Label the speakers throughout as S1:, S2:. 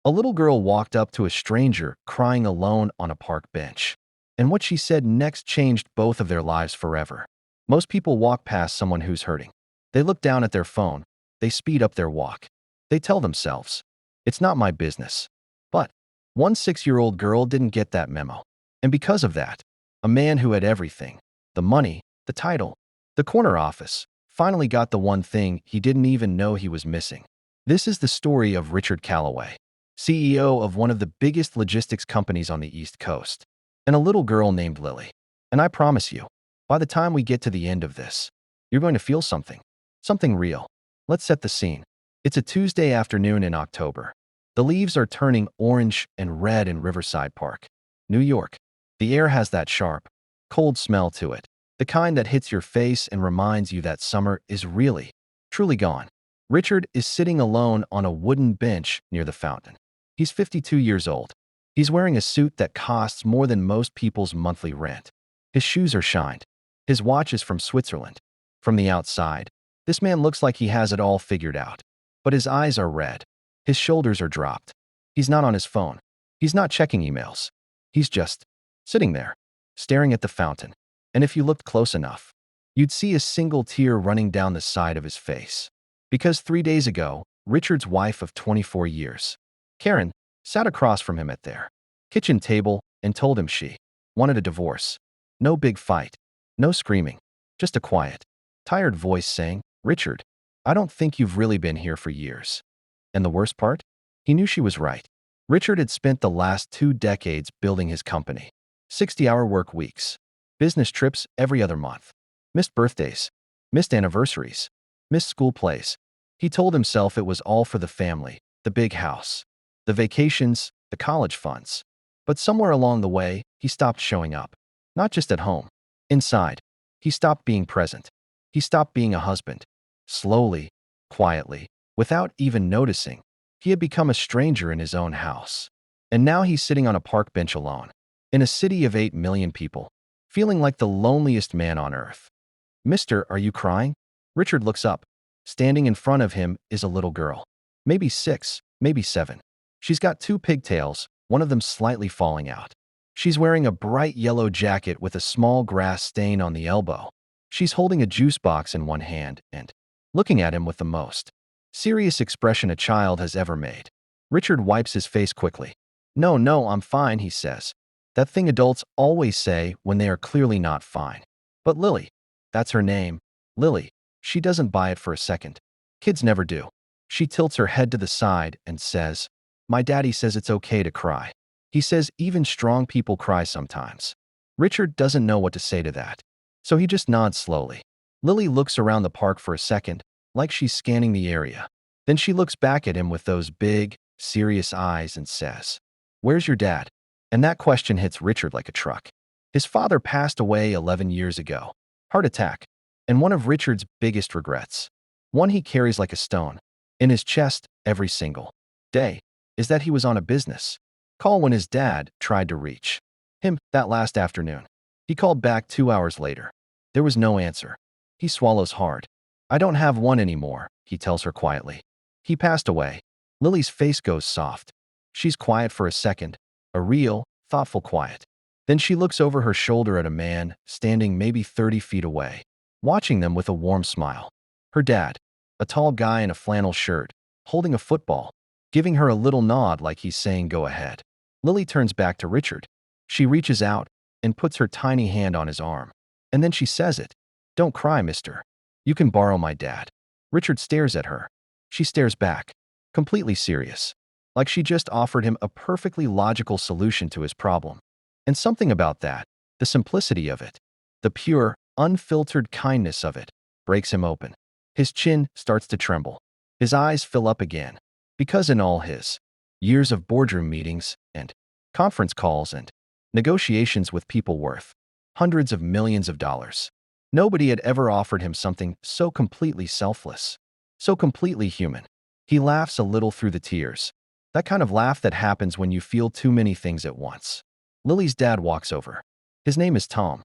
S1: A little girl walked up to a stranger crying alone on a park bench. And what she said next changed both of their lives forever. Most people walk past someone who's hurting. They look down at their phone. They speed up their walk. They tell themselves, "It's not my business." But one 6-year-old girl didn't get that memo. And because of that, a man who had everything, the money, the title, the corner office, finally got the one thing he didn't even know he was missing. This is the story of Richard Callaway, CEO of one of the biggest logistics companies on the East Coast, and a little girl named Lily. And I promise you, by the time we get to the end of this, you're going to feel something real. Let's set the scene. It's a Tuesday afternoon in October. The leaves are turning orange and red in Riverside Park, New York. The air has that sharp, cold smell to it, the kind that hits your face and reminds you that summer is really, truly gone. Richard is sitting alone on a wooden bench near the fountain. He's 52 years old. He's wearing a suit that costs more than most people's monthly rent. His shoes are shined. His watch is from Switzerland. From the outside, this man looks like he has it all figured out. But his eyes are red. His shoulders are dropped. He's not on his phone. He's not checking emails. He's just sitting there, staring at the fountain. And if you looked close enough, you'd see a single tear running down the side of his face. Because 3 days ago, Richard's wife of 24 years, Karen, sat across from him at their kitchen table and told him she wanted a divorce. No big fight. No screaming. Just a quiet, tired voice saying, "Richard, I don't think you've really been here for years." And the worst part? He knew she was right. Richard had spent the last 2 decades building his company. 60-hour work weeks. Business trips every other month. Missed birthdays. Missed anniversaries. Missed school plays. He told himself it was all for the family, the big house, the vacations, the college funds. But somewhere along the way, he stopped showing up. Not just at home. Inside. He stopped being present. He stopped being a husband. Slowly, quietly, without even noticing, he had become a stranger in his own house. And now he's sitting on a park bench alone, in a city of 8 million people, feeling like the loneliest man on earth. "Mister, are you crying?" Richard looks up. Standing in front of him is a little girl. Maybe 6, maybe 7. She's got 2 pigtails, one of them slightly falling out. She's wearing a bright yellow jacket with a small grass stain on the elbow. She's holding a juice box in one hand and looking at him with the most serious expression a child has ever made. Richard wipes his face quickly. "No, no, I'm fine," he says. That thing adults always say when they are clearly not fine. But Lily, that's her name, Lily, she doesn't buy it for a second. Kids never do. She tilts her head to the side and says, "My daddy says it's okay to cry. He says even strong people cry sometimes." Richard doesn't know what to say to that, so he just nods slowly. Lily looks around the park for a second, like she's scanning the area. Then she looks back at him with those big, serious eyes and says, "Where's your dad?" And that question hits Richard like a truck. His father passed away 11 years ago. Heart attack. And one of Richard's biggest regrets, one he carries like a stone in his chest every single day, is that he was on a business call when his dad tried to reach him that last afternoon. He called back 2 hours later. There was no answer. He swallows hard. "I don't have one anymore," he tells her quietly. "He passed away." Lily's face goes soft. She's quiet for a second, a real, thoughtful quiet. Then she looks over her shoulder at a man standing maybe 30 feet away, watching them with a warm smile. Her dad, a tall guy in a flannel shirt, holding a football, giving her a little nod like he's saying go ahead. Lily turns back to Richard. She reaches out and puts her tiny hand on his arm. And then she says it. "Don't cry, mister. You can borrow my dad." Richard stares at her. She stares back, completely serious, like she just offered him a perfectly logical solution to his problem. And something about that, the simplicity of it, the pure, unfiltered kindness of it, breaks him open. His chin starts to tremble. His eyes fill up again. Because in all his years of boardroom meetings and conference calls and negotiations with people worth hundreds of millions of dollars, nobody had ever offered him something so completely selfless, so completely human. He laughs a little through the tears. That kind of laugh that happens when you feel too many things at once. Lily's dad walks over. His name is Tom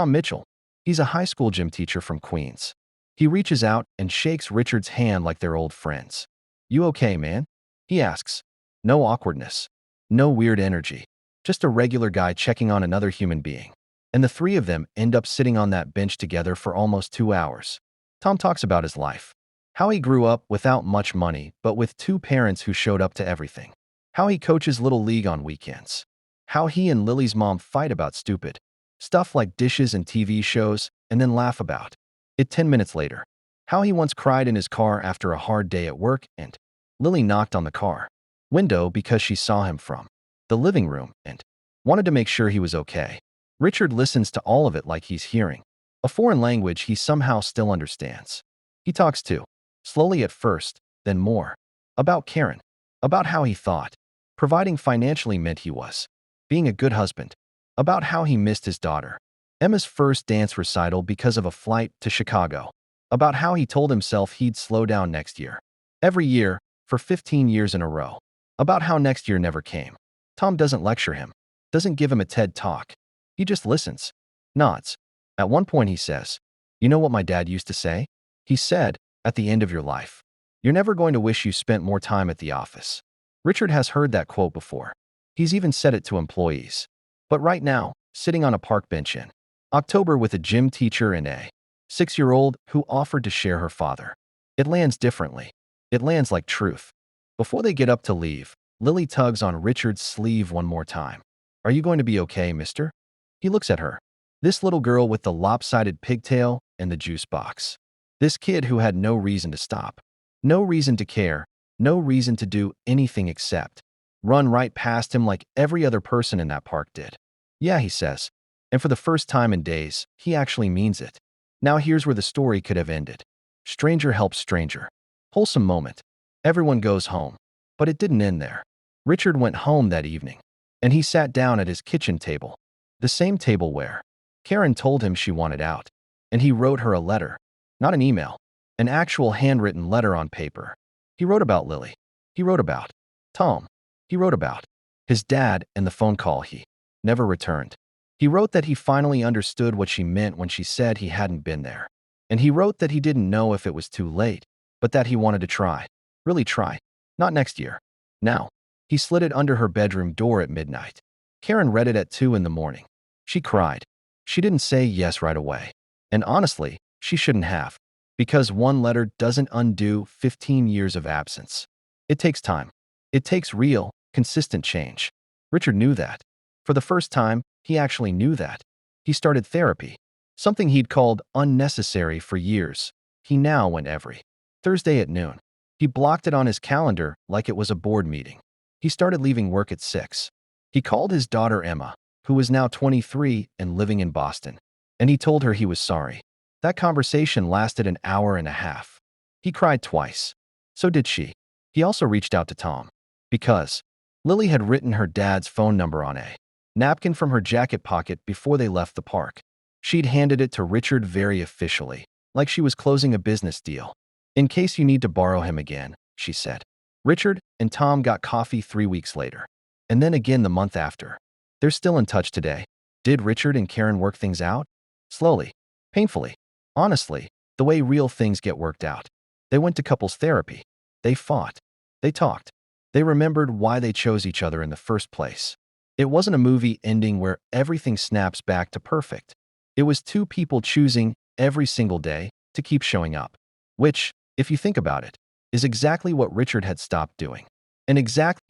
S1: Mitchell. He's a high school gym teacher from Queens. He reaches out and shakes Richard's hand like they're old friends. "You okay, man?" he asks. No awkwardness. No weird energy. Just a regular guy checking on another human being. And the three of them end up sitting on that bench together for almost 2 hours. Tom talks about his life. How he grew up without much money, but with two parents who showed up to everything. How he coaches Little League on weekends. How he and Lily's mom fight about stupid stuff like dishes and TV shows, and then laugh about it 10 minutes later. How he once cried in his car after a hard day at work, and Lily knocked on the car window because she saw him from the living room and wanted to make sure he was okay. Richard listens to all of it like he's hearing a foreign language he somehow still understands. He talks too, slowly at first, then more, about Karen, about how he thought providing financially meant he was being a good husband, about how he missed his daughter Emma's first dance recital because of a flight to Chicago, about how he told himself he'd slow down next year, every year, for 15 years in a row, about how next year never came. Tom doesn't lecture him, doesn't give him a TED talk. He just listens, nods. At one point he says, "You know what my dad used to say? He said, at the end of your life, you're never going to wish you spent more time at the office." Richard has heard that quote before. He's even said it to employees. But right now, sitting on a park bench in October with a gym teacher and a 6-year-old who offered to share her father, it lands differently. It lands like truth. Before they get up to leave, Lily tugs on Richard's sleeve one more time. "Are you going to be okay, mister?" He looks at her. This little girl with the lopsided pigtail and the juice box. This kid who had no reason to stop. No reason to care. No reason to do anything except run right past him like every other person in that park did. "Yeah," he says. And for the first time in days, he actually means it. Now here's where the story could have ended. Stranger helps stranger. Wholesome moment. Everyone goes home. But it didn't end there. Richard went home that evening, and he sat down at his kitchen table. The same table where Karen told him she wanted out. And he wrote her a letter. Not an email. An actual handwritten letter on paper. He wrote about Lily. He wrote about Tom. He wrote about his dad and the phone call he never returned. He wrote that he finally understood what she meant when she said he hadn't been there. And he wrote that he didn't know if it was too late, but that he wanted to try. Really try. Not next year. Now. He slid it under her bedroom door at midnight. Karen read it at 2 in the morning. She cried. She didn't say yes right away. And honestly, she shouldn't have. Because one letter doesn't undo 15 years of absence. It takes time. It takes real, consistent change. Richard knew that. For the first time, he actually knew that. He started therapy. Something he'd called unnecessary for years. He now went every Thursday at noon. He blocked it on his calendar like it was a board meeting. He started leaving work at 6. He called his daughter Emma, who was now 23 and living in Boston, and he told her he was sorry. That conversation lasted an hour and a half. He cried twice. So did she. He also reached out to Tom. Because Lily had written her dad's phone number on a napkin from her jacket pocket before they left the park. She'd handed it to Richard very officially, like she was closing a business deal. "In case you need to borrow him again," she said. Richard and Tom got coffee 3 weeks later. And then again the month after. They're still in touch today. Did Richard and Karen work things out? Slowly. Painfully. Honestly, the way real things get worked out. They went to couples therapy. They fought. They talked. They remembered why they chose each other in the first place. It wasn't a movie ending where everything snaps back to perfect. It was two people choosing every single day to keep showing up. Which, if you think about it, is exactly what Richard had stopped doing. And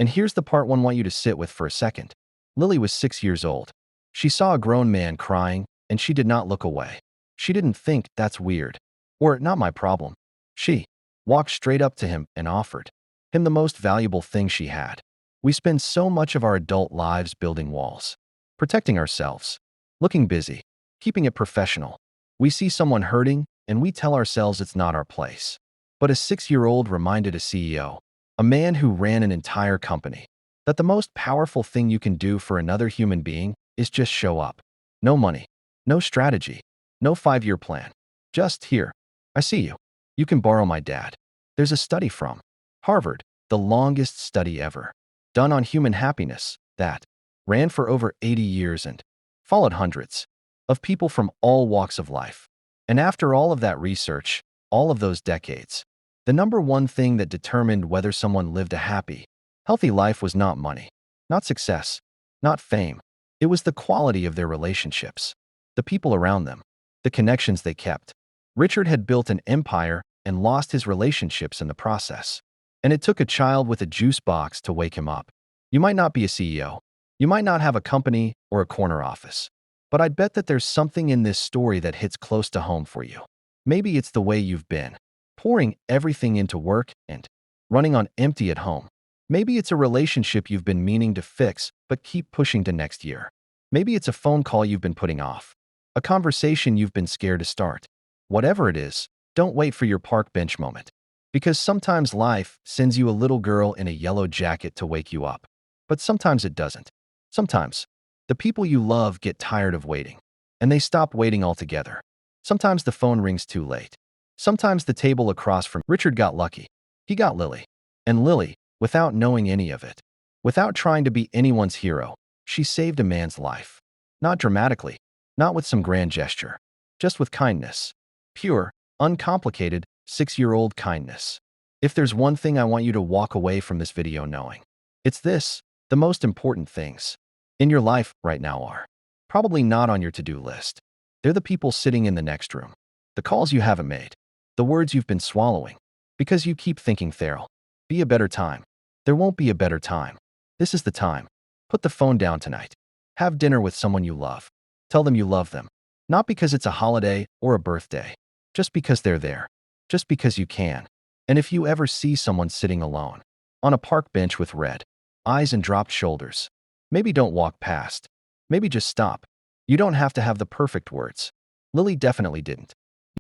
S1: here's the part I want you to sit with for a second. Lily was 6 years old. She saw a grown man crying, and she did not look away. She didn't think that's weird. Or not my problem. She walked straight up to him and offered him the most valuable thing she had. We spend so much of our adult lives building walls, protecting ourselves, looking busy, keeping it professional. We see someone hurting, and we tell ourselves it's not our place. But a 6-year-old reminded a CEO, a man who ran an entire company, that the most powerful thing you can do for another human being is just show up. No money, no strategy, no 5-year plan. Just here. I see you. You can borrow my dad. There's a study from Harvard, the longest study ever, done on human happiness, that ran for over 80 years and followed hundreds of people from all walks of life. And after all of that research, all of those decades, the number one thing that determined whether someone lived a happy Healthy life was not money, not success, not fame. It was the quality of their relationships, the people around them, the connections they kept. Richard had built an empire and lost his relationships in the process. And it took a child with a juice box to wake him up. You might not be a CEO. You might not have a company or a corner office. But I'd bet that there's something in this story that hits close to home for you. Maybe it's the way you've been, pouring everything into work and running on empty at home. Maybe it's a relationship you've been meaning to fix but keep pushing to next year. Maybe it's a phone call you've been putting off, a conversation you've been scared to start. Whatever it is, don't wait for your park bench moment. Because sometimes life sends you a little girl in a yellow jacket to wake you up. But sometimes it doesn't. Sometimes the people you love get tired of waiting, and they stop waiting altogether. Sometimes the phone rings too late. Sometimes the table across from Richard got lucky. He got Lily. And Lily, without knowing any of it, without trying to be anyone's hero, she saved a man's life. Not dramatically, not with some grand gesture, just with kindness. Pure, uncomplicated, 6-year-old kindness. If there's one thing I want you to walk away from this video knowing, it's this: the most important things in your life right now are probably not on your to-do list. They're the people sitting in the next room, the calls you haven't made, the words you've been swallowing, because you keep thinking there'll be a better time. There won't be a better time. This is the time. Put the phone down tonight. Have dinner with someone you love. Tell them you love them. Not because it's a holiday or a birthday, just because they're there, just because you can. And if you ever see someone sitting alone on a park bench with red eyes and dropped shoulders, maybe don't walk past. Maybe just stop. You don't have to have the perfect words. Lily definitely didn't.